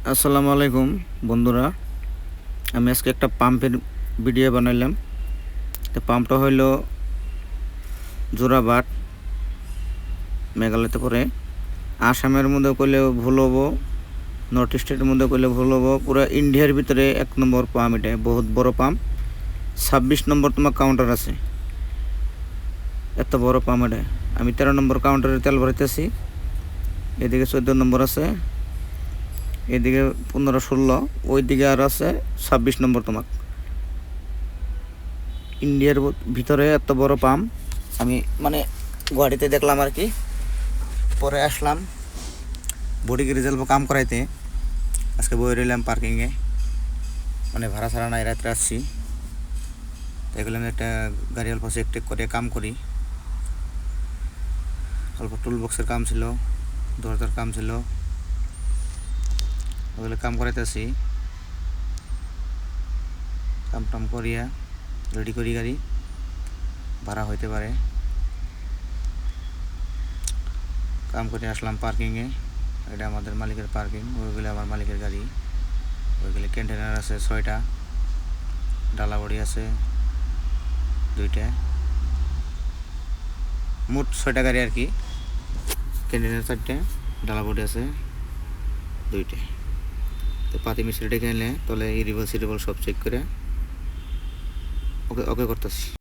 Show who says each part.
Speaker 1: আসসালামু আলাইকুম বন্ধুরা, আমি আজকে একটা পাম্পের ভিডিও বানাইলাম। তো পাম্পটা হইল জোরাবাট, মেঘালয়তে পড়ে। আসামের মধ্যে কইলে ভুল হবো, নর্থ ইস্টের মধ্যে কইলে ভুল হবো। পুরো ইন্ডিয়ার ভিতরে 1 নম্বর পাম্প, এটা বহুত বড় পাম্প। 26 নম্বর তোমার কাউন্টার আছে, এত বড় পাম্প এটা। আমি 13 নম্বর কাউন্টারে তেল ভরাইতেছি। এদিকে 14 নম্বর আছে, এদিকে 15-16, ওইদিকে আর আছে 26 নম্বর। তোমার ইন্ডিয়ার ভিতরে এত বড় পাম্প আমি গুয়াহাটিতে দেখলাম আর কি। পরে আসলাম বডি রিজার্ভ কাম করাইতে। আজকে বই রইলাম পার্কিংয়ে, ভাড়া ছাড়া নাই, রাত্রে আসছি। তাই বললাম একটা গাড়ি অল্প চেক টেক করে কাম করি। অল্প টুল বক্সের কাম ছিল, দরজার কাম ছিল, ওগুলো কাম করাইতেছি। কাম টাম করিয়া রেডি করি, গাড়ি ভাড়া হইতে পারে। কাম করে আসলাম পার্কিংয়ে। এটা আমাদের মালিকের পার্কিং, ওইগুলো আমার মালিকের গাড়ি। ওইগুলো কন্টেনার আছে 6টা, ডালা বড়ি আছে 2টা, মোট 6টা গাড়ি আর কি। কন্টেনার 4টে, ডালা বড়ি আছে 2টে। তো পাতি মিস্ত্রি ডেকে এনে তলে ইরিবল সিরিবল সব চেক করে ওকে করতেছি।